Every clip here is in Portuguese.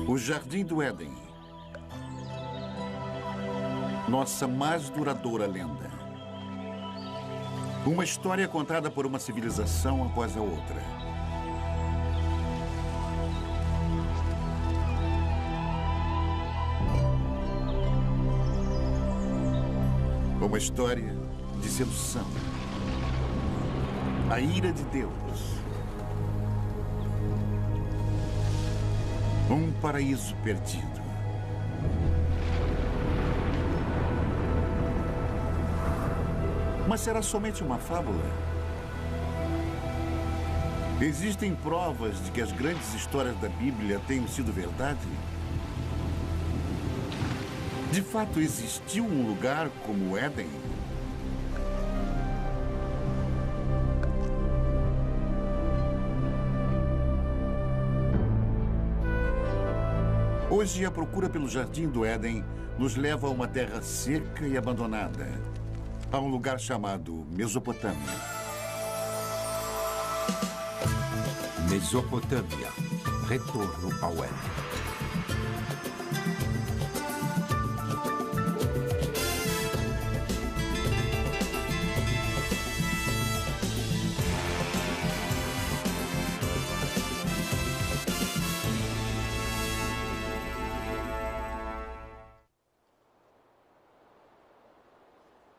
O Jardim do Éden. Nossa mais duradoura lenda. Uma história contada por uma civilização após a outra. Uma história de sedução. A ira de Deus. Um paraíso perdido. Mas será somente uma fábula? Existem provas de que as grandes histórias da Bíblia tenham sido verdade? De fato, existiu um lugar como o Éden? Hoje, a procura pelo Jardim do Éden nos leva a uma terra seca e abandonada, a um lugar chamado Mesopotâmia. Mesopotâmia. Retorno ao Éden.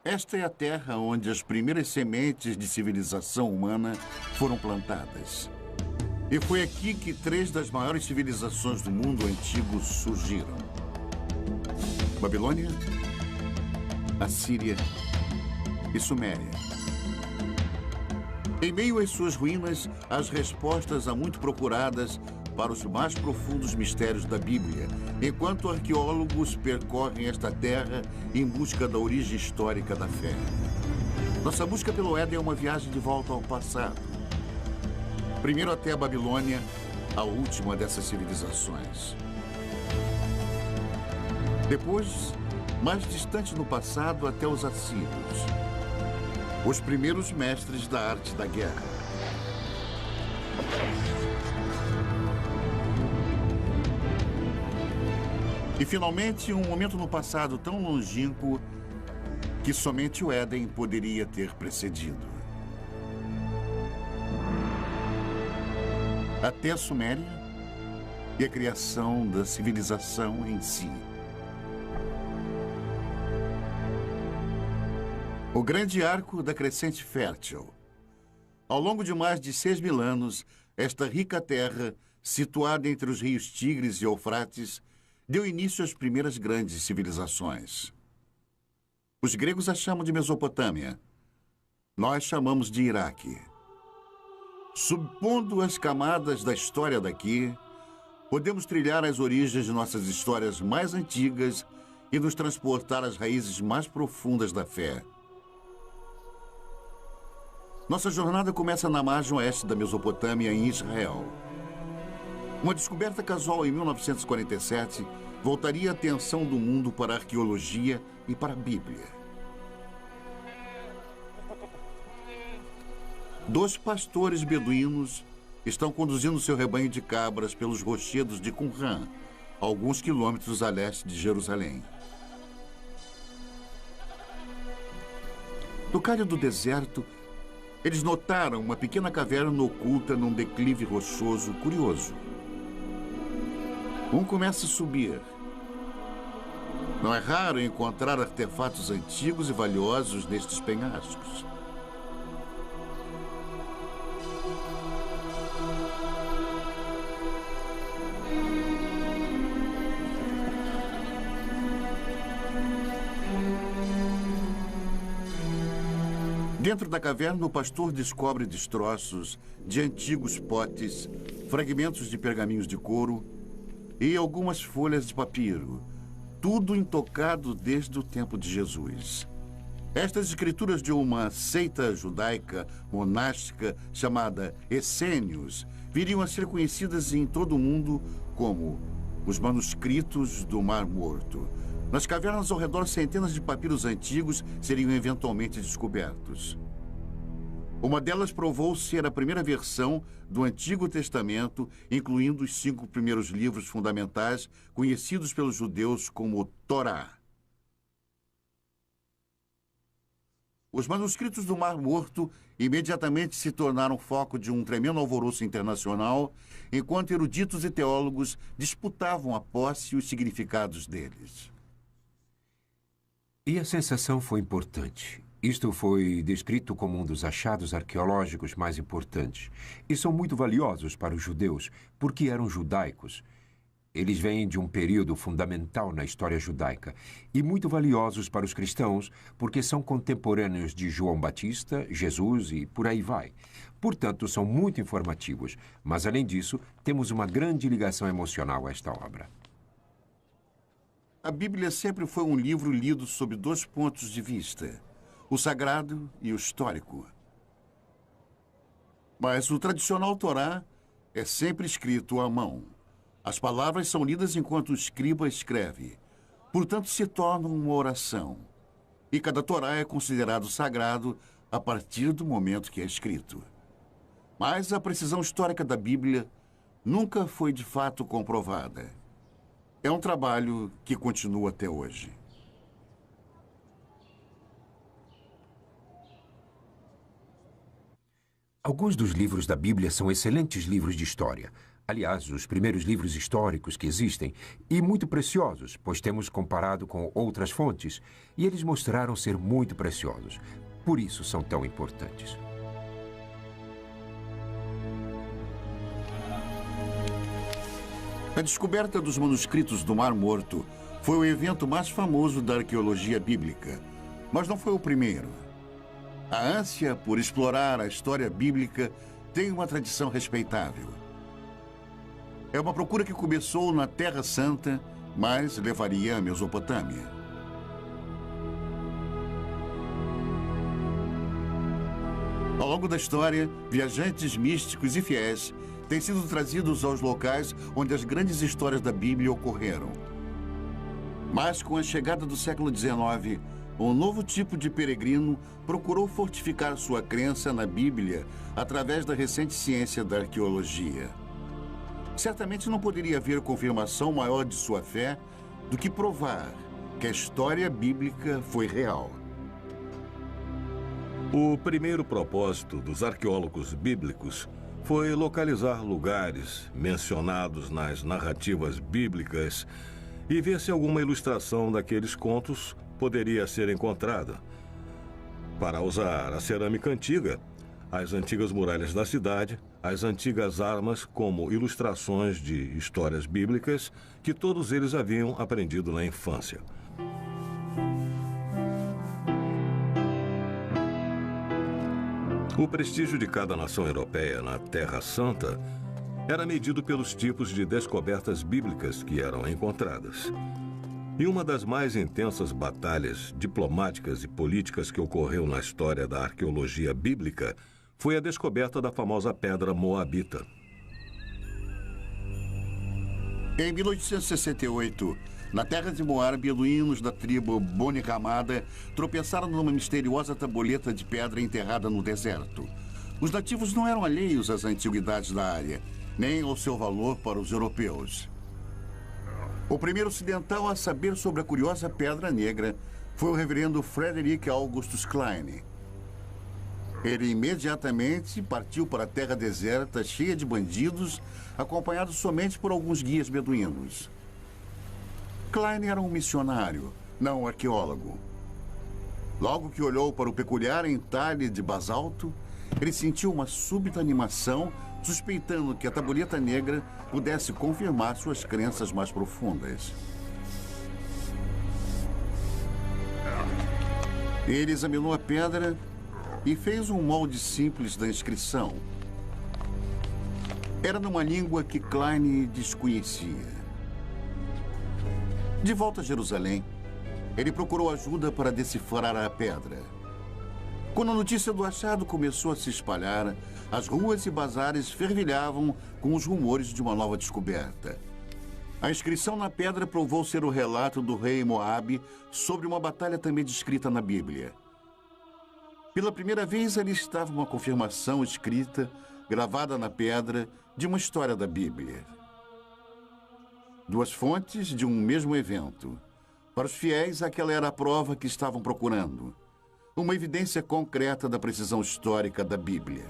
Esta é a terra onde as primeiras sementes de civilização humana foram plantadas. E foi aqui que 3 das maiores civilizações do mundo antigo surgiram: Babilônia, Assíria e Suméria. Em meio às suas ruínas, as respostas há muito procuradas para os mais profundos mistérios da Bíblia, enquanto arqueólogos percorrem esta terra em busca da origem histórica da fé. Nossa busca pelo Éden é uma viagem de volta ao passado. Primeiro até a Babilônia, a última dessas civilizações. Depois, mais distante no passado, até os assírios, os primeiros mestres da arte da guerra. E, finalmente, um momento no passado tão longínquo que somente o Éden poderia ter precedido. Até a Suméria e a criação da civilização em si. O grande arco da crescente fértil. Ao longo de mais de 6.000 anos, esta rica terra, situada entre os rios Tigres e Eufrates, deu início às primeiras grandes civilizações. Os gregos a chamam de Mesopotâmia. Nós chamamos de Iraque. Subpondo as camadas da história daqui, podemos trilhar as origens de nossas histórias mais antigas e nos transportar às raízes mais profundas da fé. Nossa jornada começa na margem oeste da Mesopotâmia, em Israel. Uma descoberta casual em 1947 voltaria a atenção do mundo para a arqueologia e para a Bíblia. 2 pastores beduínos estão conduzindo seu rebanho de cabras pelos rochedos de Qumran, alguns quilômetros a leste de Jerusalém. No calho do deserto, eles notaram uma pequena caverna oculta num declive rochoso curioso. Um começa a subir. Não é raro encontrar artefatos antigos e valiosos nestes penhascos. Dentro da caverna, o pastor descobre destroços de antigos potes, fragmentos de pergaminhos de couro e algumas folhas de papiro, tudo intocado desde o tempo de Jesus. Estas escrituras de uma seita judaica monástica chamada Essênios viriam a ser conhecidas em todo o mundo como os manuscritos do Mar Morto. Nas cavernas ao redor, centenas de papiros antigos seriam eventualmente descobertos. Uma delas provou ser a primeira versão do Antigo Testamento, incluindo os 5 primeiros livros fundamentais conhecidos pelos judeus como Torá. Os manuscritos do Mar Morto imediatamente se tornaram foco de um tremendo alvoroço internacional, enquanto eruditos e teólogos disputavam a posse e os significados deles. E a sensação foi importante. Isto foi descrito como um dos achados arqueológicos mais importantes. E são muito valiosos para os judeus, porque eram judaicos. Eles vêm de um período fundamental na história judaica. E muito valiosos para os cristãos, porque são contemporâneos de João Batista, Jesus e por aí vai. Portanto, são muito informativos. Mas, além disso, temos uma grande ligação emocional a esta obra. A Bíblia sempre foi um livro lido sob 2 pontos de vista: o sagrado e o histórico. Mas o tradicional Torá é sempre escrito à mão. As palavras são lidas enquanto o escriba escreve. Portanto, se tornam uma oração. E cada Torá é considerado sagrado a partir do momento que é escrito. Mas a precisão histórica da Bíblia nunca foi de fato comprovada. É um trabalho que continua até hoje. Alguns dos livros da Bíblia são excelentes livros de história. Aliás, os primeiros livros históricos que existem, e muito preciosos, pois temos comparado com outras fontes, e eles mostraram ser muito preciosos. Por isso são tão importantes. A descoberta dos manuscritos do Mar Morto foi o evento mais famoso da arqueologia bíblica, mas não foi o primeiro. A ânsia por explorar a história bíblica tem uma tradição respeitável. É uma procura que começou na Terra Santa, mas levaria à Mesopotâmia. Ao longo da história, viajantes místicos e fiéis têm sido trazidos aos locais onde as grandes histórias da Bíblia ocorreram. Mas com a chegada do século XIX, um novo tipo de peregrino procurou fortificar sua crença na Bíblia através da recente ciência da arqueologia. Certamente não poderia haver confirmação maior de sua fé do que provar que a história bíblica foi real. O primeiro propósito dos arqueólogos bíblicos foi localizar lugares mencionados nas narrativas bíblicas e ver se alguma ilustração daqueles contos poderia ser encontrada. Para usar a cerâmica antiga, as antigas muralhas da cidade, as antigas armas como ilustrações de histórias bíblicas que todos eles haviam aprendido na infância. O prestígio de cada nação europeia na Terra Santa era medido pelos tipos de descobertas bíblicas que eram encontradas. E uma das mais intensas batalhas diplomáticas e políticas que ocorreu na história da arqueologia bíblica foi a descoberta da famosa pedra moabita. Em 1868, na terra de Moab, beduínos da tribo Boni Ramada tropeçaram numa misteriosa tabuleta de pedra enterrada no deserto. Os nativos não eram alheios às antiguidades da área, nem ao seu valor para os europeus. O primeiro ocidental a saber sobre a curiosa pedra negra foi o reverendo Frederick Augustus Klein. Ele imediatamente partiu para a terra deserta, cheia de bandidos, acompanhado somente por alguns guias beduínos. Klein era um missionário, não um arqueólogo. Logo que olhou para o peculiar entalhe de basalto, ele sentiu uma súbita animação, suspeitando que a tabuleta negra pudesse confirmar suas crenças mais profundas. Ele examinou a pedra e fez um molde simples da inscrição. Era numa língua que Klein desconhecia. De volta a Jerusalém, ele procurou ajuda para decifrar a pedra. Quando a notícia do achado começou a se espalhar, as ruas e bazares fervilhavam com os rumores de uma nova descoberta. A inscrição na pedra provou ser o relato do rei Moabe sobre uma batalha também descrita na Bíblia. Pela primeira vez, ali estava uma confirmação escrita, gravada na pedra, de uma história da Bíblia. Duas fontes de um mesmo evento. Para os fiéis, aquela era a prova que estavam procurando. Uma evidência concreta da precisão histórica da Bíblia.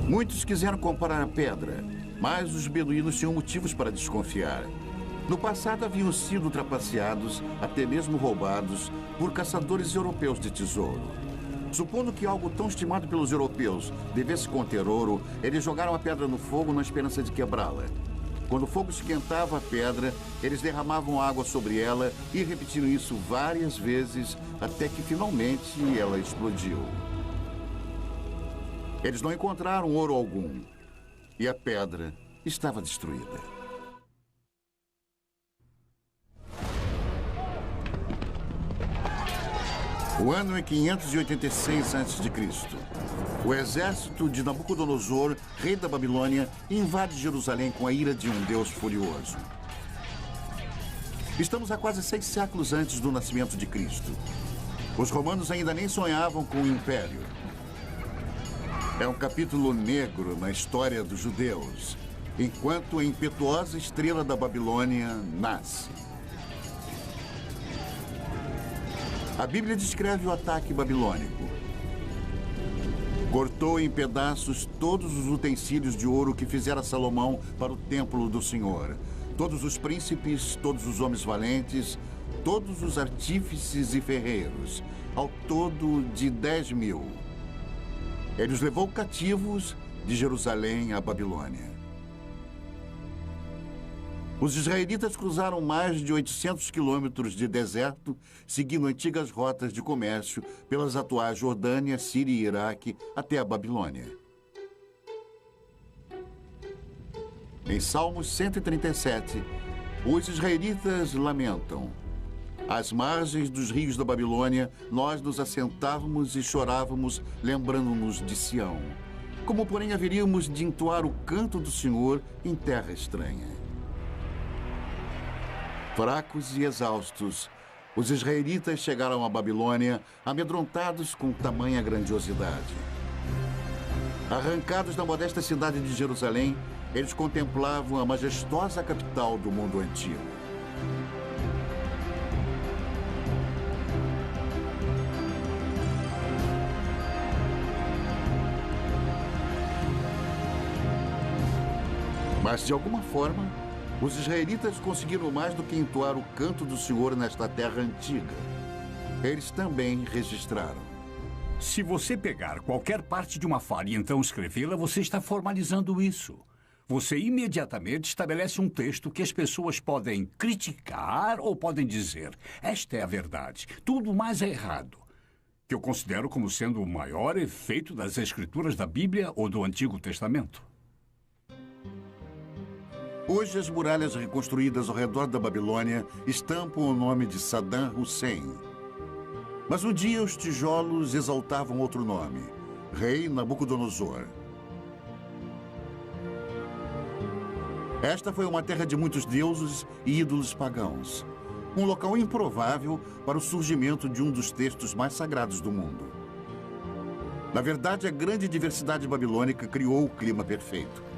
Muitos quiseram comparar a pedra, mas os beduínos tinham motivos para desconfiar. No passado haviam sido trapaceados, até mesmo roubados, por caçadores europeus de tesouro. Supondo que algo tão estimado pelos europeus devesse conter ouro, eles jogaram a pedra no fogo na esperança de quebrá-la. Quando o fogo esquentava a pedra, eles derramavam água sobre ela e repetiram isso várias vezes, até que finalmente ela explodiu. Eles não encontraram ouro algum e a pedra estava destruída. O ano é 586 a.C. O exército de Nabucodonosor, rei da Babilônia, invade Jerusalém com a ira de um Deus furioso. Estamos a quase 6 séculos antes do nascimento de Cristo. Os romanos ainda nem sonhavam com o império. É um capítulo negro na história dos judeus, enquanto a impetuosa estrela da Babilônia nasce. A Bíblia descreve o ataque babilônico. Cortou em pedaços todos os utensílios de ouro que fizera Salomão para o templo do Senhor. Todos os príncipes, todos os homens valentes, todos os artífices e ferreiros, ao todo de 10.000. Ele os levou cativos de Jerusalém à Babilônia. Os israelitas cruzaram mais de 800 quilômetros de deserto, seguindo antigas rotas de comércio pelas atuais Jordânia, Síria e Iraque até a Babilônia. Em Salmos 137, os israelitas lamentam: às margens dos rios da Babilônia, nós nos assentávamos e chorávamos, lembrando-nos de Sião. Como, porém, haveríamos de entoar o canto do Senhor em terra estranha? Fracos e exaustos, os israelitas chegaram à Babilônia, amedrontados com tamanha grandiosidade. Arrancados da modesta cidade de Jerusalém, eles contemplavam a majestosa capital do mundo antigo. Mas, de alguma forma, os israelitas conseguiram mais do que entoar o canto do Senhor nesta terra antiga. Eles também registraram. Se você pegar qualquer parte de uma fala e então escrevê-la, você está formalizando isso. Você imediatamente estabelece um texto que as pessoas podem criticar ou podem dizer: esta é a verdade, tudo mais é errado. Que eu considero como sendo o maior efeito das escrituras da Bíblia ou do Antigo Testamento. Hoje, as muralhas reconstruídas ao redor da Babilônia estampam o nome de Saddam Hussein. Mas um dia os tijolos exaltavam outro nome: Rei Nabucodonosor. Esta foi uma terra de muitos deuses e ídolos pagãos. Um local improvável para o surgimento de um dos textos mais sagrados do mundo. Na verdade, a grande diversidade babilônica criou o clima perfeito.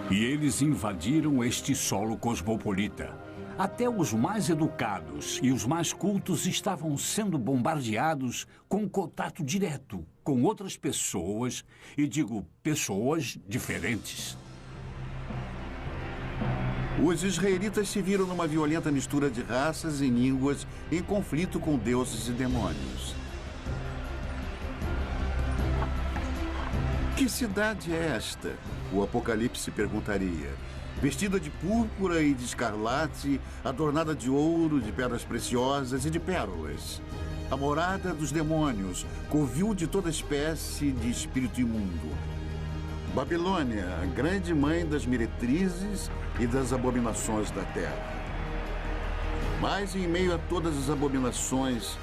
E eles invadiram este solo cosmopolita. Até os mais educados e os mais cultos estavam sendo bombardeados com contato direto com outras pessoas, e digo pessoas diferentes. Os israelitas se viram numa violenta mistura de raças e línguas em conflito com deuses e demônios. Que cidade é esta? O Apocalipse perguntaria. Vestida de púrpura e de escarlate, adornada de ouro, de pedras preciosas e de pérolas. A morada dos demônios, covil de toda espécie de espírito imundo. Babilônia, a grande mãe das meretrizes e das abominações da terra. Mas em meio a todas as abominações,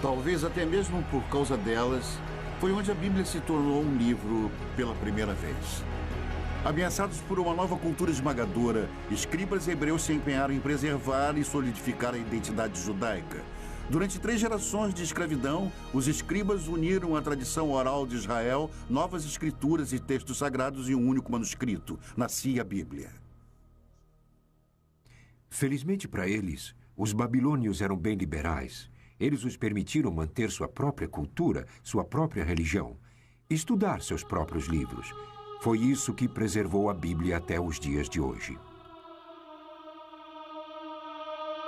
talvez até mesmo por causa delas, foi onde a Bíblia se tornou um livro pela primeira vez. Ameaçados por uma nova cultura esmagadora, escribas hebreus se empenharam em preservar e solidificar a identidade judaica. Durante 3 gerações de escravidão, os escribas uniram a tradição oral de Israel, novas escrituras e textos sagrados em um único manuscrito. Nascia a Bíblia. Felizmente para eles, os babilônios eram bem liberais. Eles os permitiram manter sua própria cultura, sua própria religião, estudar seus próprios livros. Foi isso que preservou a Bíblia até os dias de hoje.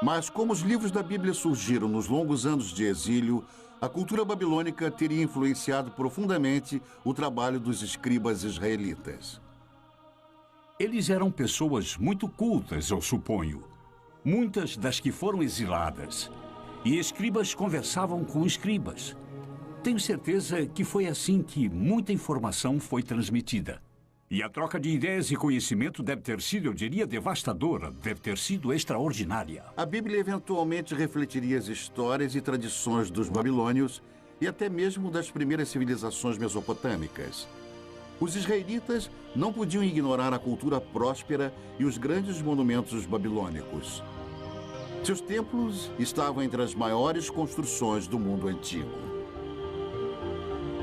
Mas como os livros da Bíblia surgiram nos longos anos de exílio, a cultura babilônica teria influenciado profundamente o trabalho dos escribas israelitas. Eles eram pessoas muito cultas, eu suponho. Muitas das que foram exiladas. E escribas conversavam com escribas. Tenho certeza que foi assim que muita informação foi transmitida. E a troca de ideias e conhecimento deve ter sido, eu diria, devastadora, deve ter sido extraordinária. A Bíblia eventualmente refletiria as histórias e tradições dos babilônios e até mesmo das primeiras civilizações mesopotâmicas. Os israelitas não podiam ignorar a cultura próspera e os grandes monumentos babilônicos. Seus templos estavam entre as maiores construções do mundo antigo.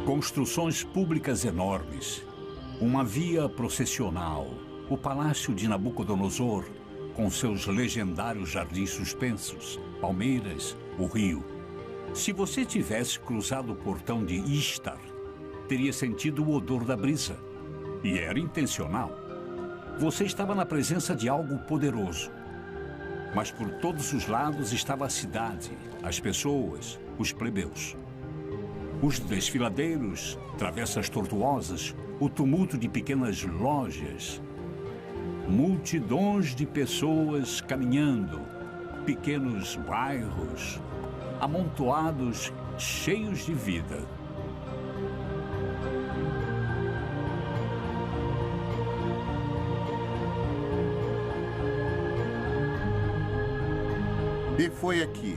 Construções públicas enormes. Uma via processional, o Palácio de Nabucodonosor, com seus legendários jardins suspensos, palmeiras, o rio. Se você tivesse cruzado o portão de Ishtar, teria sentido o odor da brisa. E era intencional. Você estava na presença de algo poderoso. Mas por todos os lados estava a cidade, as pessoas, os plebeus. Os desfiladeiros, travessas tortuosas, o tumulto de pequenas lojas. Multidões de pessoas caminhando, pequenos bairros, amontoados, cheios de vida. E foi aqui,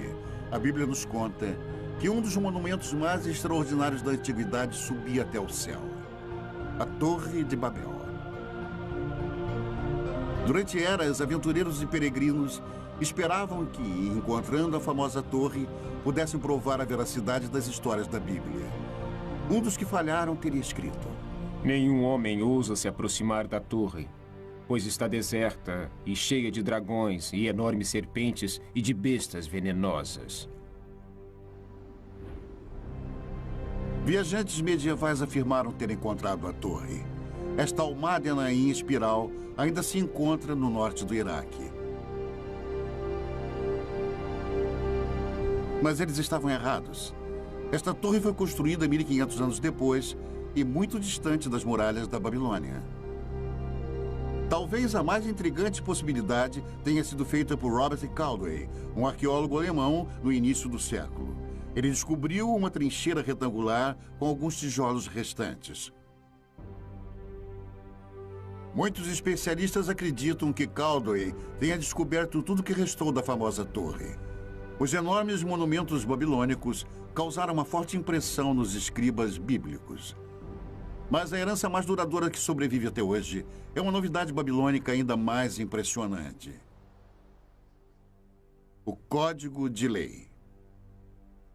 a Bíblia nos conta, que um dos monumentos mais extraordinários da antiguidade subia até o céu. A Torre de Babel. Durante eras, aventureiros e peregrinos esperavam que, encontrando a famosa torre, pudessem provar a veracidade das histórias da Bíblia. Um dos que falharam teria escrito: nenhum homem ousa se aproximar da torre, pois está deserta e cheia de dragões e enormes serpentes e de bestas venenosas. Viajantes medievais afirmaram ter encontrado a torre. Esta almádena em espiral ainda se encontra no norte do Iraque. Mas eles estavam errados. Esta torre foi construída 1500 anos depois e muito distante das muralhas da Babilônia. Talvez a mais intrigante possibilidade tenha sido feita por Robert Caldwell, um arqueólogo alemão no início do século. Ele descobriu uma trincheira retangular com alguns tijolos restantes. Muitos especialistas acreditam que Caldwell tenha descoberto tudo o que restou da famosa torre. Os enormes monumentos babilônicos causaram uma forte impressão nos escribas bíblicos. Mas a herança mais duradoura que sobrevive até hoje é uma novidade babilônica ainda mais impressionante: o Código de Lei.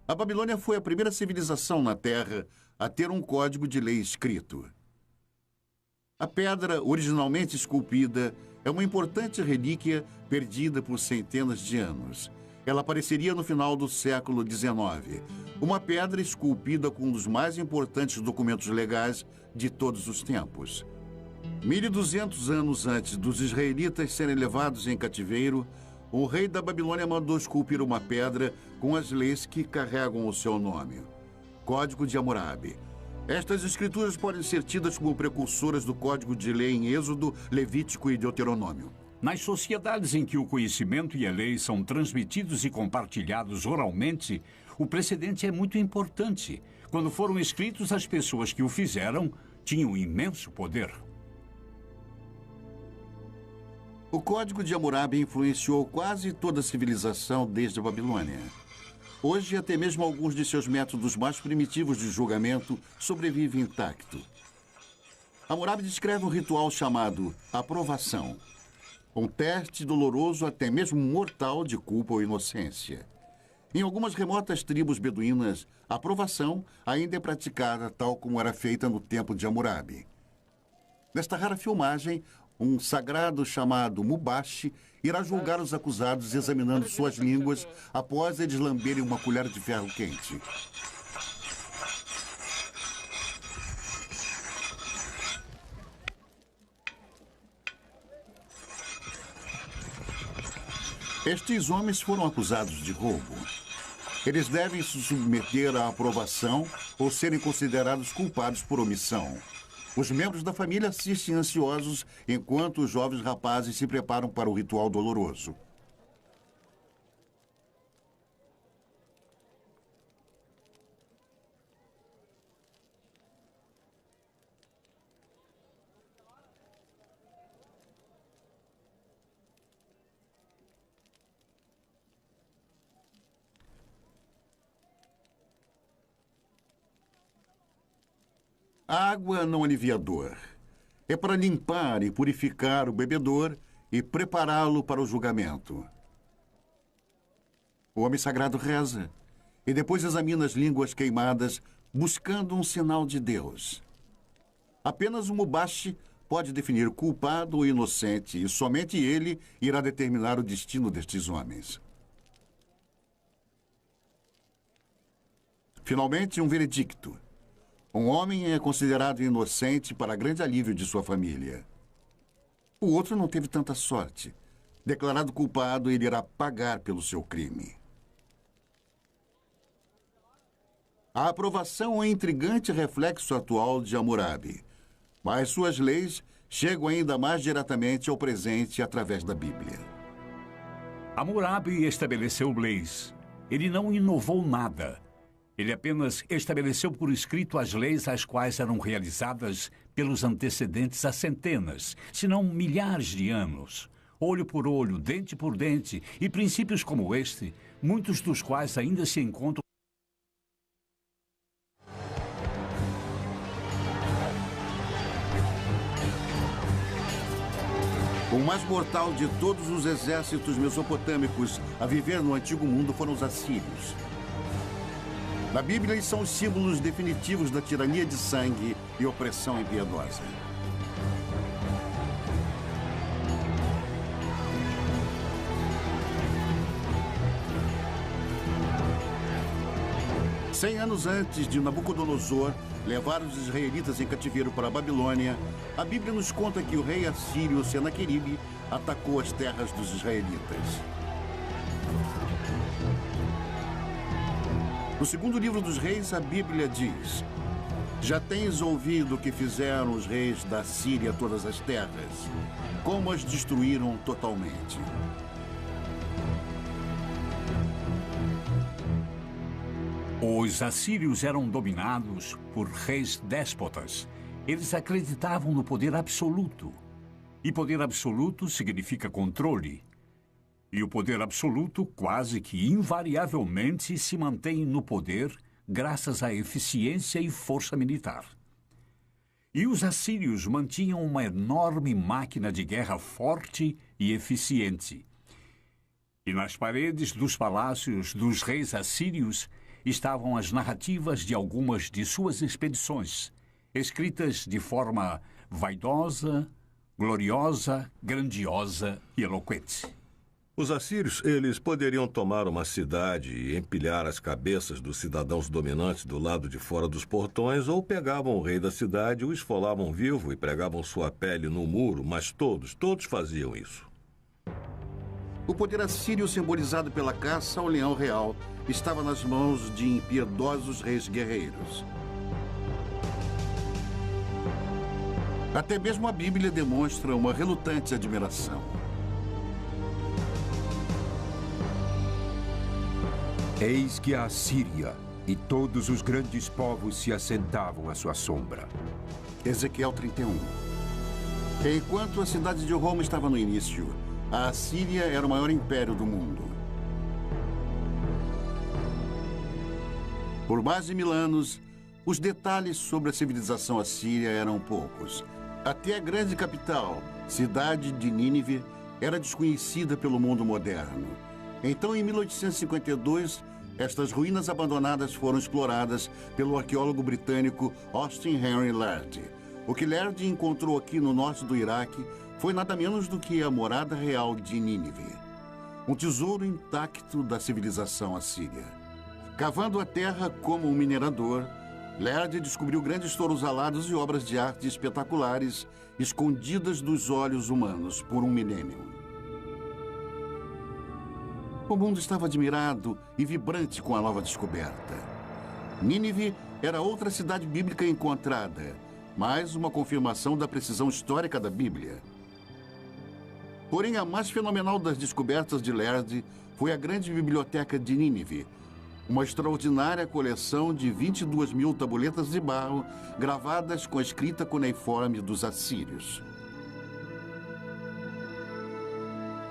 A Babilônia foi a primeira civilização na Terra a ter um código de lei escrito. A pedra, originalmente esculpida, é uma importante relíquia perdida por centenas de anos. Ela apareceria no final do século XIX. Uma pedra esculpida com um dos mais importantes documentos legais de todos os tempos. 1200 anos antes dos israelitas serem levados em cativeiro, o rei da Babilônia mandou esculpir uma pedra com as leis que carregam o seu nome. Código de Hammurabi. Estas escrituras podem ser tidas como precursoras do Código de Lei em Êxodo, Levítico e Deuteronômio. Nas sociedades em que o conhecimento e a lei são transmitidos e compartilhados oralmente, o precedente é muito importante. Quando foram escritos, as pessoas que o fizeram tinham imenso poder. O Código de Hammurabi influenciou quase toda a civilização desde a Babilônia. Hoje, até mesmo alguns de seus métodos mais primitivos de julgamento sobrevivem intactos. Hammurabi descreve um ritual chamado aprovação. Um teste doloroso, até mesmo mortal, de culpa ou inocência. Em algumas remotas tribos beduínas, a aprovação ainda é praticada tal como era feita no tempo de Hammurabi. Nesta rara filmagem, um sagrado chamado Mubashi irá julgar os acusados examinando suas línguas após eles lamberem uma colher de ferro quente. Estes homens foram acusados de roubo. Eles devem se submeter à aprovação ou serem considerados culpados por omissão. Os membros da família assistem ansiosos enquanto os jovens rapazes se preparam para o ritual doloroso. A água não alivia a dor. É para limpar e purificar o bebedor e prepará-lo para o julgamento. O homem sagrado reza e depois examina as línguas queimadas, buscando um sinal de Deus. Apenas o Mubashi pode definir culpado ou inocente e somente ele irá determinar o destino destes homens. Finalmente, um veredicto. Um homem é considerado inocente para grande alívio de sua família. O outro não teve tanta sorte. Declarado culpado, ele irá pagar pelo seu crime. A aprovação é um intrigante reflexo atual de Hammurabi, mas suas leis chegam ainda mais diretamente ao presente através da Bíblia. Hammurabi estabeleceu leis. Ele não inovou nada. Ele apenas estabeleceu por escrito as leis as quais eram realizadas pelos antecedentes há centenas, se não milhares de anos. Olho por olho, dente por dente, e princípios como este, muitos dos quais ainda se encontram. O mais mortal de todos os exércitos mesopotâmicos a viver no Antigo Mundo foram os assírios. Na Bíblia, eles são os símbolos definitivos da tirania de sangue e opressão impiedosa. Cem anos antes de Nabucodonosor levar os israelitas em cativeiro para a Babilônia, a Bíblia nos conta que o rei assírio Senaqueribe atacou as terras dos israelitas. No segundo livro dos reis, a Bíblia diz: já tens ouvido o que fizeram os reis da Síria a todas as terras, como as destruíram totalmente. Os assírios eram dominados por reis déspotas. Eles acreditavam no poder absoluto. E poder absoluto significa controle. E o poder absoluto quase que invariavelmente se mantém no poder graças à eficiência e força militar. E os assírios mantinham uma enorme máquina de guerra forte e eficiente. E nas paredes dos palácios dos reis assírios estavam as narrativas de algumas de suas expedições, escritas de forma vaidosa, gloriosa, grandiosa e eloquente. Os assírios, eles poderiam tomar uma cidade e empilhar as cabeças dos cidadãos dominantes do lado de fora dos portões, ou pegavam o rei da cidade, o esfolavam vivo e pregavam sua pele no muro, mas todos faziam isso. O poder assírio, simbolizado pela caça ao leão real, estava nas mãos de impiedosos reis guerreiros. Até mesmo a Bíblia demonstra uma relutante admiração. Eis que a Assíria e todos os grandes povos se assentavam à sua sombra. Ezequiel 31. Enquanto a cidade de Roma estava no início, a Assíria era o maior império do mundo. Por mais de 1000 anos, Os detalhes sobre a civilização assíria eram poucos. Até a grande capital, cidade de Nínive, era desconhecida pelo mundo moderno. Então, em 1852, estas ruínas abandonadas foram exploradas pelo arqueólogo britânico Austin Henry Lerdy. O que Lerdy encontrou aqui no norte do Iraque foi nada menos do que a morada real de Nínive. Um tesouro intacto da civilização assíria. Cavando a terra como um minerador, Lerdy descobriu grandes touros alados e obras de arte espetaculares escondidas dos olhos humanos por um milênio. O mundo estava admirado e vibrante com a nova descoberta. Nínive era outra cidade bíblica encontrada, mais uma confirmação da precisão histórica da Bíblia. Porém, a mais fenomenal das descobertas de Lerdy foi a grande biblioteca de Nínive, uma extraordinária coleção de 22.000 tabuletas de barro gravadas com a escrita cuneiforme dos assírios.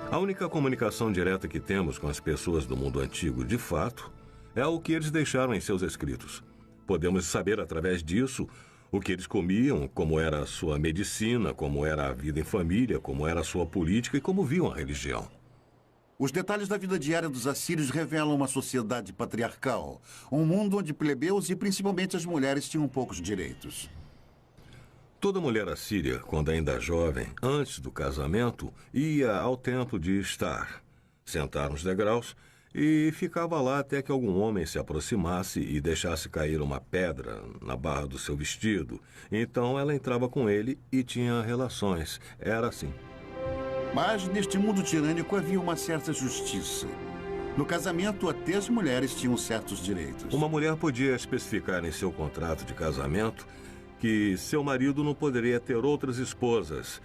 A única comunicação direta que temos com as pessoas do mundo antigo, de fato, é o que eles deixaram em seus escritos. Podemos saber através disso o que eles comiam, como era a sua medicina, como era a vida em família, como era a sua política e como viam a religião. Os detalhes da vida diária dos assírios revelam uma sociedade patriarcal, um mundo onde plebeus e principalmente as mulheres tinham poucos direitos. Toda mulher assíria, quando ainda jovem, antes do casamento, ia ao templo de Estar, sentar nos degraus e ficava lá até que algum homem se aproximasse e deixasse cair uma pedra na barra do seu vestido. Então ela entrava com ele e tinha relações. Era assim. Mas neste mundo tirânico havia uma certa justiça. No casamento, até as mulheres tinham certos direitos. Uma mulher podia especificar em seu contrato de casamento que seu marido não poderia ter outras esposas.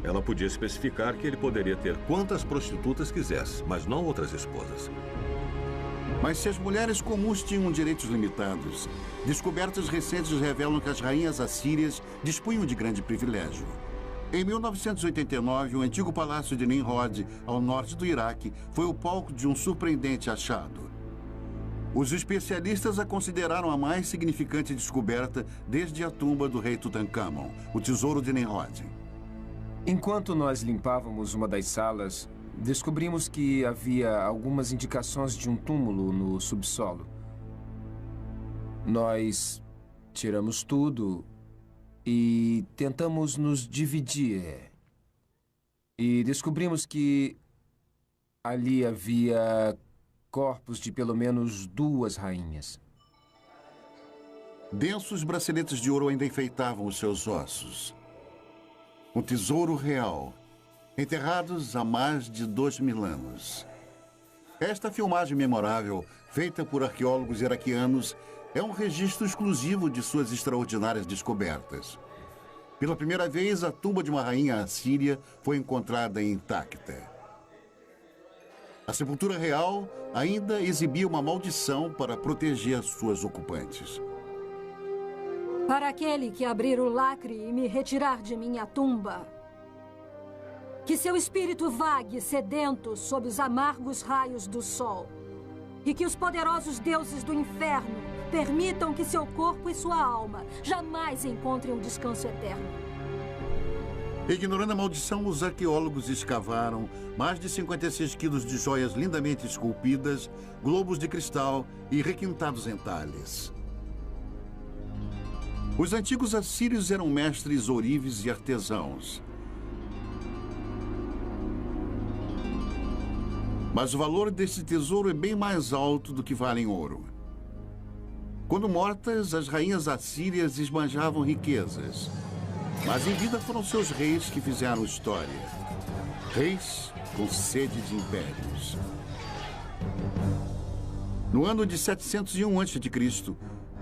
Ela podia especificar que ele poderia ter quantas prostitutas quisesse, mas não outras esposas. Mas se as mulheres comuns tinham direitos limitados, descobertas recentes revelam que as rainhas assírias dispunham de grande privilégio. Em 1989, o antigo palácio de Nimrod, ao norte do Iraque, foi o palco de um surpreendente achado. Os especialistas a consideraram a mais significante descoberta desde a tumba do rei Tutankhamon, o tesouro de Nimrod. Enquanto nós limpávamos uma das salas, descobrimos que havia algumas indicações de um túmulo no subsolo. Nós tiramos tudo e tentamos nos dividir. E descobrimos que ali havia corpos de pelo menos 2 rainhas. Densos braceletes de ouro ainda enfeitavam os seus ossos. Um tesouro real, enterrados há mais de 2.000 anos. Esta filmagem memorável, feita por arqueólogos iraquianos, é um registro exclusivo de suas extraordinárias descobertas. Pela primeira vez, a tumba de uma rainha assíria foi encontrada intacta. A sepultura real ainda exibia uma maldição para proteger suas ocupantes. Para aquele que abrir o lacre e me retirar de minha tumba, que seu espírito vague sedento sob os amargos raios do sol, e que os poderosos deuses do inferno permitam que seu corpo e sua alma jamais encontrem um descanso eterno. Ignorando a maldição, os arqueólogos escavaram mais de 56 quilos de joias lindamente esculpidas, globos de cristal e requintados entalhes. Os antigos assírios eram mestres ourives e artesãos. Mas o valor desse tesouro é bem mais alto do que vale em ouro. Quando mortas, as rainhas assírias esbanjavam riquezas. Mas em vida foram seus reis que fizeram história. Reis com sede de impérios. No ano de 701 a.C.,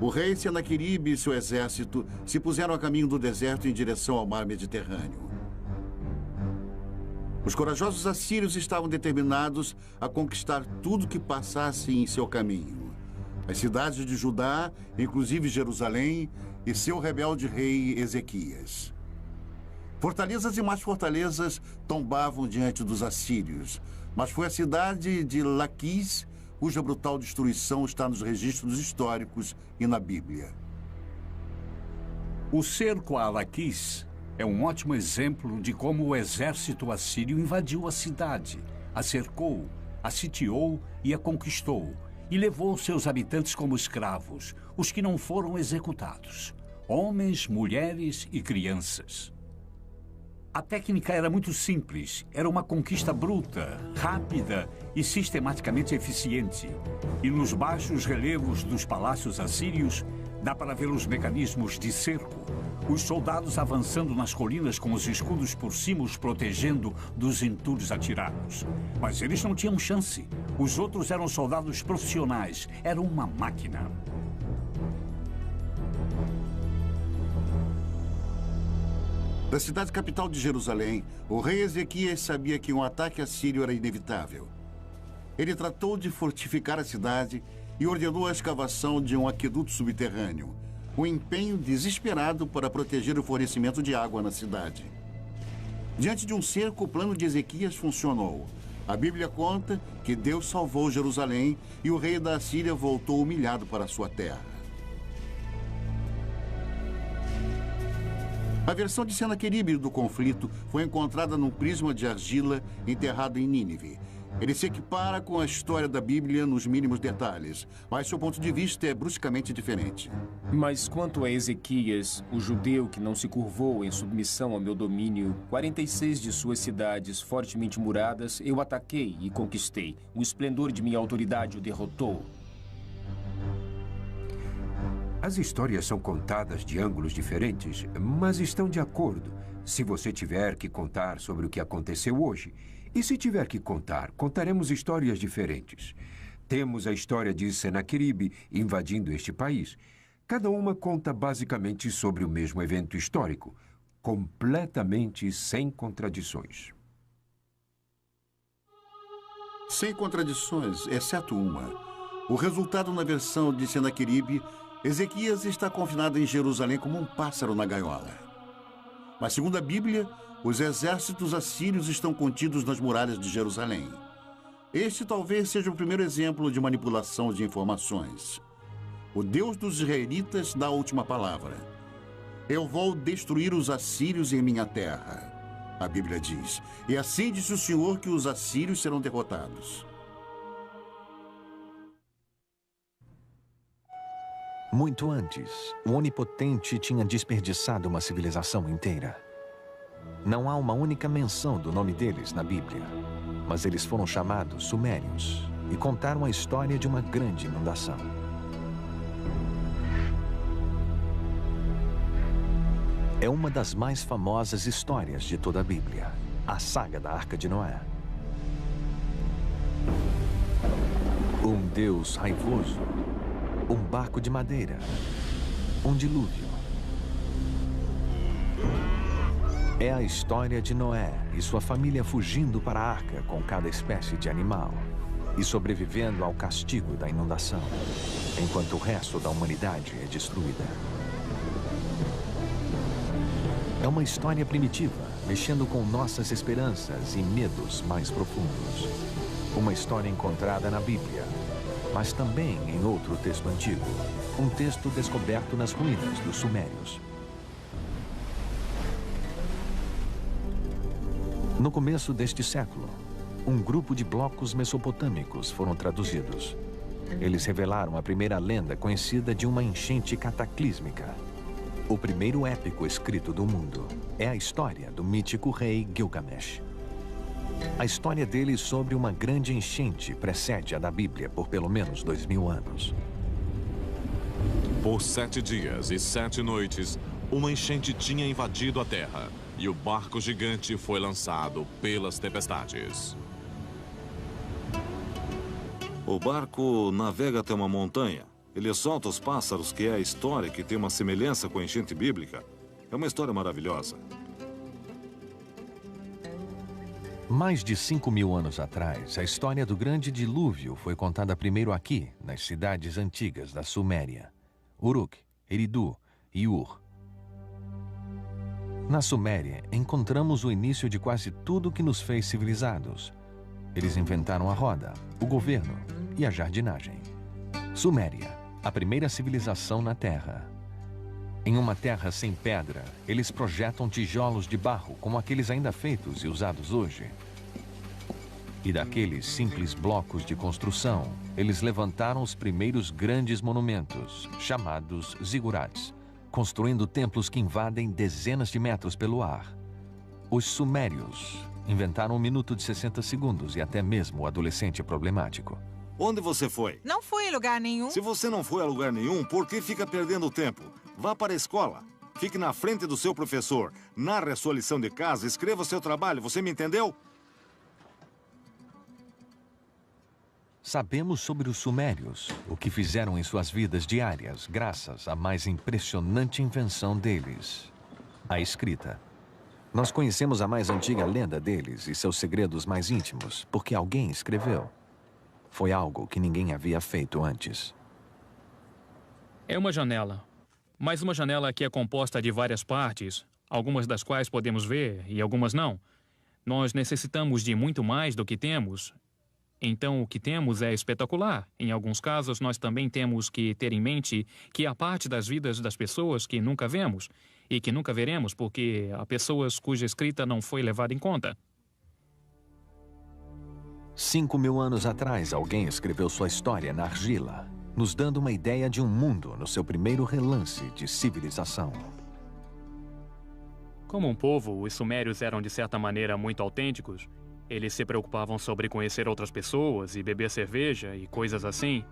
o rei Senaqueribe e seu exército se puseram a caminho do deserto em direção ao mar Mediterrâneo. Os corajosos assírios estavam determinados a conquistar tudo que passasse em seu caminho. As cidades de Judá, inclusive Jerusalém, e seu rebelde rei Ezequias. Fortalezas e mais fortalezas tombavam diante dos assírios, mas foi a cidade de Laquis cuja brutal destruição está nos registros históricos e na Bíblia. O cerco a Laquis é um ótimo exemplo de como o exército assírio invadiu a cidade, a cercou, a sitiou e a conquistou, e levou seus habitantes como escravos, os que não foram executados, homens, mulheres e crianças. A técnica era muito simples, era uma conquista bruta, rápida e sistematicamente eficiente. E nos baixos relevos dos palácios assírios, dá para ver os mecanismos de cerco, os soldados avançando nas colinas com os escudos por cima os protegendo dos entulhos atirados. Mas eles não tinham chance. Os outros eram soldados profissionais. Era uma máquina. Da cidade capital de Jerusalém, o rei Ezequias sabia que um ataque assírio era inevitável. Ele tratou de fortificar a cidade e ordenou a escavação de um aqueduto subterrâneo, um empenho desesperado para proteger o fornecimento de água na cidade. Diante de um cerco, o plano de Ezequias funcionou. A Bíblia conta que Deus salvou Jerusalém e o rei da Assíria voltou humilhado para sua terra. A versão de Senaqueribe do conflito foi encontrada num prisma de argila enterrado em Nínive. Ele se equipara com a história da Bíblia nos mínimos detalhes, mas seu ponto de vista é bruscamente diferente. Mas quanto a Ezequias, o judeu que não se curvou em submissão ao meu domínio, 46 de suas cidades fortemente muradas, eu ataquei e conquistei. O esplendor de minha autoridade o derrotou. As histórias são contadas de ângulos diferentes, mas estão de acordo. Se você tiver que contar sobre o que aconteceu hoje, e se tiver que contar, contaremos histórias diferentes. Temos a história de Senaqueribe invadindo este país. Cada uma conta basicamente sobre o mesmo evento histórico, completamente sem contradições. Sem contradições, exceto uma. O resultado na versão de Senaqueribe, Ezequias está confinado em Jerusalém como um pássaro na gaiola. Mas, segundo a Bíblia, os exércitos assírios estão contidos nas muralhas de Jerusalém. Este talvez seja o primeiro exemplo de manipulação de informações. O Deus dos israelitas dá a última palavra. Eu vou destruir os assírios em minha terra, a Bíblia diz. E assim disse o Senhor que os assírios serão derrotados. Muito antes, o Onipotente tinha desperdiçado uma civilização inteira. Não há uma única menção do nome deles na Bíblia, mas eles foram chamados Sumérios e contaram a história de uma grande inundação. É uma das mais famosas histórias de toda a Bíblia, a saga da Arca de Noé. Um Deus raivoso, um barco de madeira, um dilúvio. É a história de Noé e sua família fugindo para a arca com cada espécie de animal e sobrevivendo ao castigo da inundação, enquanto o resto da humanidade é destruída. É uma história primitiva, mexendo com nossas esperanças e medos mais profundos. Uma história encontrada na Bíblia, mas também em outro texto antigo, um texto descoberto nas ruínas dos Sumérios. No começo deste século, um grupo de blocos mesopotâmicos foram traduzidos. Eles revelaram a primeira lenda conhecida de uma enchente cataclísmica. O primeiro épico escrito do mundo é a história do mítico rei Gilgamesh. A história dele sobre uma grande enchente precede a da Bíblia por pelo menos 2000 anos. Por 7 dias e 7 noites, uma enchente tinha invadido a terra e o barco gigante foi lançado pelas tempestades. O barco navega até uma montanha. Ele solta os pássaros, que é a história que tem uma semelhança com a enchente bíblica. É uma história maravilhosa. Mais de 5.000 anos atrás, a história do grande dilúvio foi contada primeiro aqui, nas cidades antigas da Suméria, Uruk, Eridu e Ur. Na Suméria, encontramos o início de quase tudo que nos fez civilizados. Eles inventaram a roda, o governo e a jardinagem. Suméria, a primeira civilização na Terra. Em uma terra sem pedra, eles projetam tijolos de barro, como aqueles ainda feitos e usados hoje. E daqueles simples blocos de construção, eles levantaram os primeiros grandes monumentos, chamados zigurats, construindo templos que invadem dezenas de metros pelo ar. Os sumérios inventaram 1 minuto de 60 segundos e até mesmo o adolescente problemático. Onde você foi? Não fui em lugar nenhum. Se você não foi a lugar nenhum, por que fica perdendo tempo? Vá para a escola. Fique na frente do seu professor. Narre a sua lição de casa, escreva o seu trabalho. Você me entendeu? Sabemos sobre os sumérios, o que fizeram em suas vidas diárias, graças à mais impressionante invenção deles, a escrita. Nós conhecemos a mais antiga lenda deles e seus segredos mais íntimos, porque alguém escreveu. Foi algo que ninguém havia feito antes. É uma janela, mas uma janela que é composta de várias partes, algumas das quais podemos ver e algumas não. Nós necessitamos de muito mais do que temos. Então, o que temos é espetacular. Em alguns casos, nós também temos que ter em mente que há parte das vidas das pessoas que nunca vemos e que nunca veremos porque há pessoas cuja escrita não foi levada em conta. 5.000 anos atrás, alguém escreveu sua história na argila, nos dando uma ideia de um mundo no seu primeiro relance de civilização. Como um povo, os sumérios eram de certa maneira muito autênticos. Eles se preocupavam sobre conhecer outras pessoas e beber cerveja e coisas assim.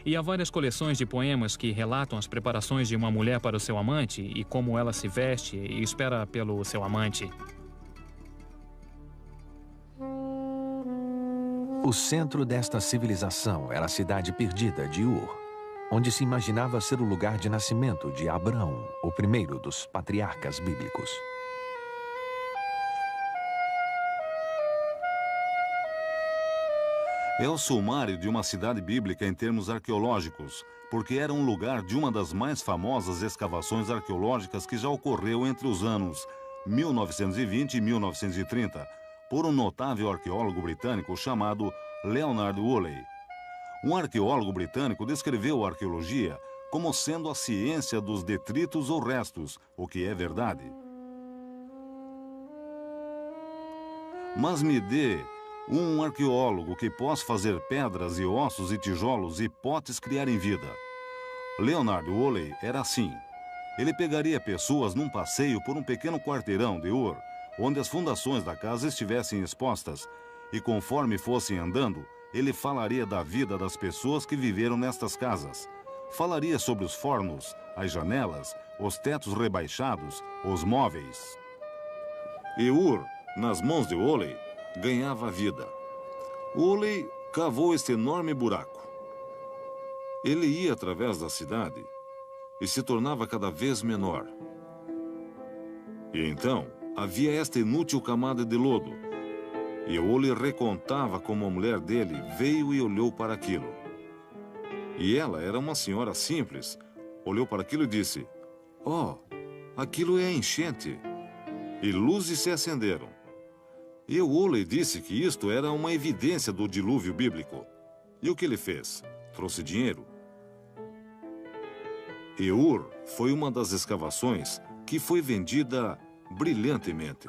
E há várias coleções de poemas que relatam as preparações de uma mulher para o seu amante e como ela se veste e espera pelo seu amante. O centro desta civilização era a cidade perdida de Ur, onde se imaginava ser o lugar de nascimento de Abraão, o primeiro dos patriarcas bíblicos. É o sumário de uma cidade bíblica em termos arqueológicos, porque era um lugar de uma das mais famosas escavações arqueológicas que já ocorreu entre os anos 1920 e 1930, por um notável arqueólogo britânico chamado Leonard Woolley. Um arqueólogo britânico descreveu a arqueologia como sendo a ciência dos detritos ou restos, o que é verdade. Mas me dê um arqueólogo que possa fazer pedras e ossos e tijolos e potes criarem vida. Leonard Woolley era assim. Ele pegaria pessoas num passeio por um pequeno quarteirão de Ur, onde as fundações da casa estivessem expostas, e conforme fossem andando, ele falaria da vida das pessoas que viveram nestas casas. Falaria sobre os fornos, as janelas, os tetos rebaixados, os móveis. E Ur, nas mãos de Woolley, ganhava vida. Woolley cavou este enorme buraco. Ele ia através da cidade e se tornava cada vez menor. E então havia esta inútil camada de lodo. E Woolley recontava como a mulher dele veio e olhou para aquilo. E ela era uma senhora simples. Olhou para aquilo e disse: "Oh, aquilo é enchente." E luzes se acenderam. E Woolley disse que isto era uma evidência do dilúvio bíblico. E o que ele fez? Trouxe dinheiro. E Ur foi uma das escavações que foi vendida brilhantemente.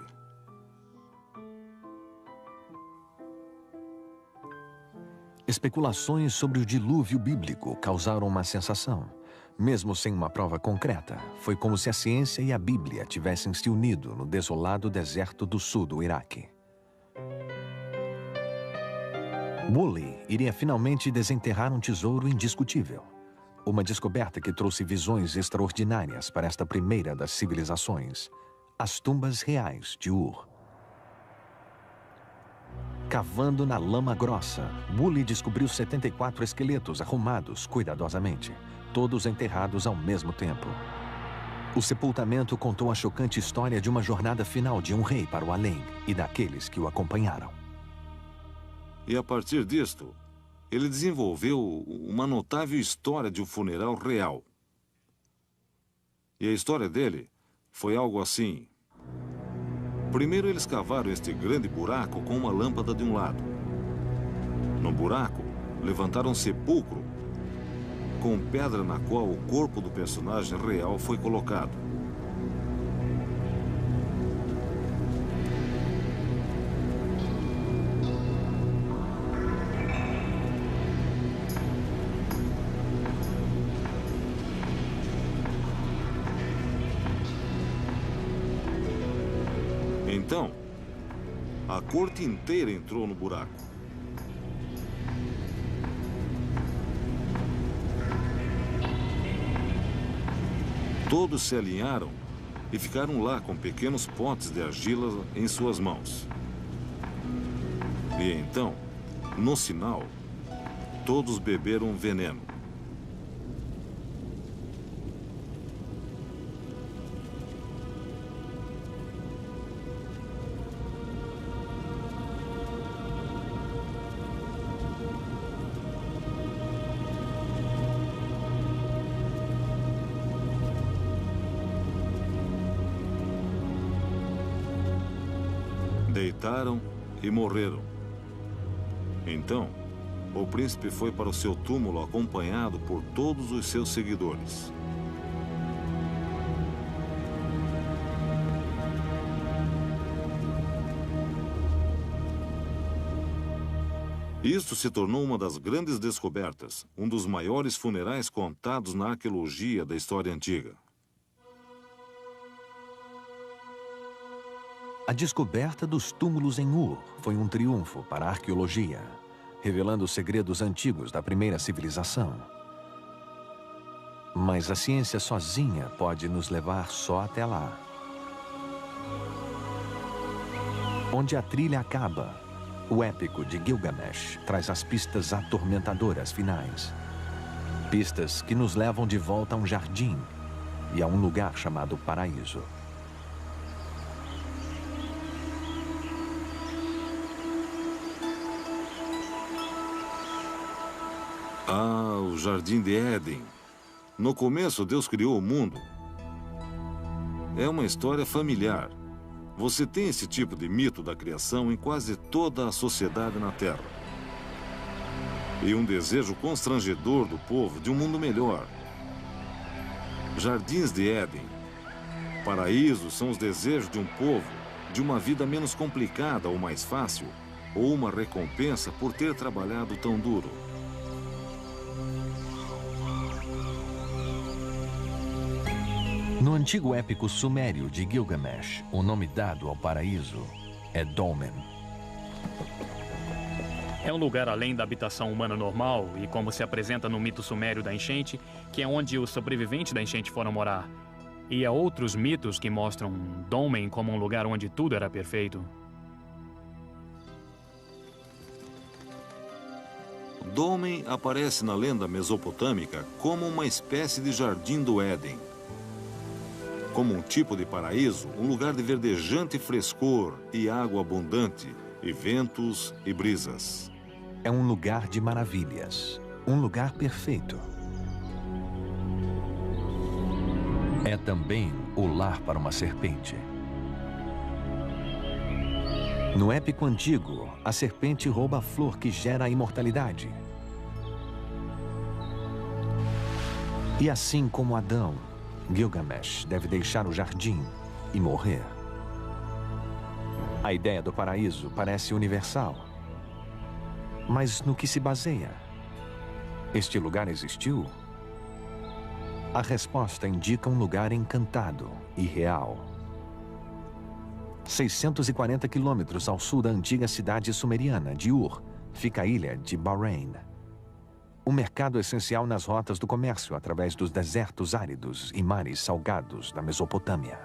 Especulações sobre o dilúvio bíblico causaram uma sensação. Mesmo sem uma prova concreta, foi como se a ciência e a Bíblia tivessem se unido no desolado deserto do sul do Iraque. Woolley iria finalmente desenterrar um tesouro indiscutível. Uma descoberta que trouxe visões extraordinárias para esta primeira das civilizações, as tumbas reais de Ur. Cavando na lama grossa, Woolley descobriu 74 esqueletos arrumados cuidadosamente, todos enterrados ao mesmo tempo. O sepultamento contou a chocante história de uma jornada final de um rei para o além e daqueles que o acompanharam. E a partir disto, ele desenvolveu uma notável história de um funeral real. E a história dele foi algo assim. Primeiro eles cavaram este grande buraco com uma lâmpada de um lado. No buraco, levantaram um sepulcro com pedra na qual o corpo do personagem real foi colocado. Então, a corte inteira entrou no buraco. Todos se alinharam e ficaram lá com pequenos potes de argila em suas mãos. E então, no sinal, todos beberam veneno. Deitaram e morreram. Então, o príncipe foi para o seu túmulo acompanhado por todos os seus seguidores. Isto se tornou uma das grandes descobertas, um dos maiores funerais contados na arqueologia da história antiga. A descoberta dos túmulos em Ur foi um triunfo para a arqueologia, revelando os segredos antigos da primeira civilização. Mas a ciência sozinha pode nos levar só até lá. Onde a trilha acaba, o épico de Gilgamesh traz as pistas atormentadoras finais. Pistas que nos levam de volta a um jardim e a um lugar chamado paraíso. Ah, o Jardim de Éden. No começo, Deus criou o mundo. É uma história familiar. Você tem esse tipo de mito da criação em quase toda a sociedade na Terra. E um desejo constrangedor do povo de um mundo melhor. Jardins de Éden. Paraísos são os desejos de um povo de uma vida menos complicada ou mais fácil, ou uma recompensa por ter trabalhado tão duro. No antigo épico sumério de Gilgamesh, o nome dado ao paraíso é Dolmen. É um lugar além da habitação humana normal e como se apresenta no mito sumério da enchente, que é onde os sobreviventes da enchente foram morar. E há outros mitos que mostram Dolmen como um lugar onde tudo era perfeito. Dolmen aparece na lenda mesopotâmica como uma espécie de jardim do Éden. Como um tipo de paraíso, um lugar de verdejante frescor e água abundante, e ventos e brisas. É um lugar de maravilhas, um lugar perfeito. É também o lar para uma serpente. No épico antigo, a serpente rouba a flor que gera a imortalidade. E assim como Adão, Gilgamesh deve deixar o jardim e morrer. A ideia do paraíso parece universal. Mas no que se baseia? Este lugar existiu? A resposta indica um lugar encantado e real. 640 quilômetros ao sul da antiga cidade sumeriana de Ur, fica a ilha de Bahrein. Um mercado essencial nas rotas do comércio através dos desertos áridos e mares salgados da Mesopotâmia.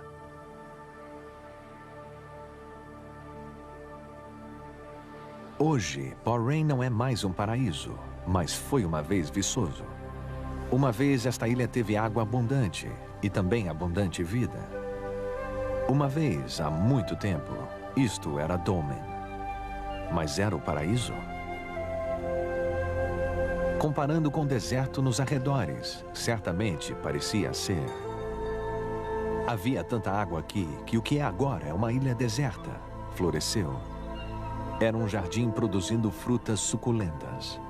Hoje, Bahrein não é mais um paraíso, mas foi uma vez viçoso. Uma vez esta ilha teve água abundante e também abundante vida. Uma vez, há muito tempo, isto era Dolmen. Mas era o paraíso? Comparando com o deserto nos arredores, certamente parecia ser. Havia tanta água aqui que o que é agora é uma ilha deserta. Floresceu. Era um jardim produzindo frutas suculentas.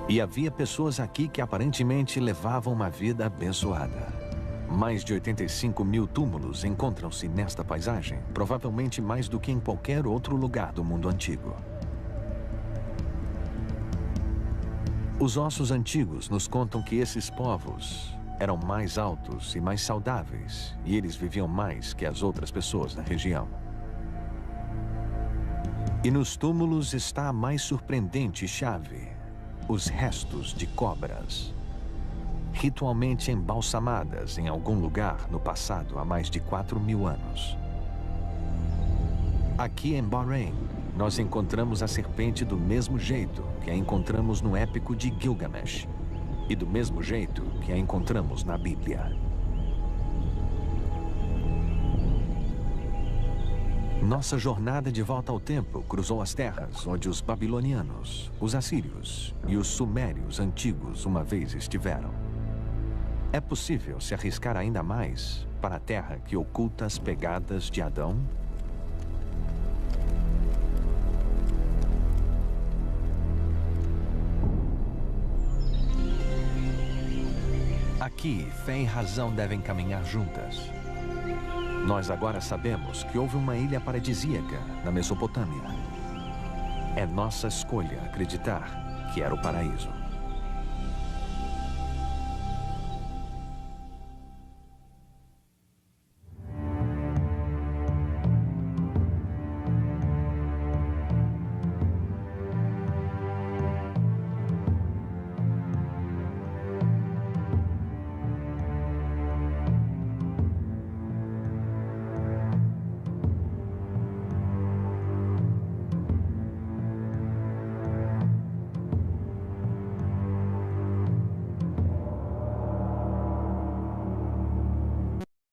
E havia pessoas aqui que aparentemente levavam uma vida abençoada. Mais de 85 mil túmulos encontram-se nesta paisagem, provavelmente mais do que em qualquer outro lugar do mundo antigo. Os ossos antigos nos contam que esses povos eram mais altos e mais saudáveis, e eles viviam mais que as outras pessoas da região. E nos túmulos está a mais surpreendente chave: os restos de cobras, ritualmente embalsamadas em algum lugar no passado há mais de 4.000 anos. Aqui em Bahrein, nós encontramos a serpente do mesmo jeito que a encontramos no épico de Gilgamesh e do mesmo jeito que a encontramos na Bíblia. Nossa jornada de volta ao tempo cruzou as terras onde os babilonianos, os assírios e os sumérios antigos uma vez estiveram. É possível se arriscar ainda mais para a terra que oculta as pegadas de Adão? Aqui, fé e razão devem caminhar juntas. Nós agora sabemos que houve uma ilha paradisíaca na Mesopotâmia. É nossa escolha acreditar que era o paraíso.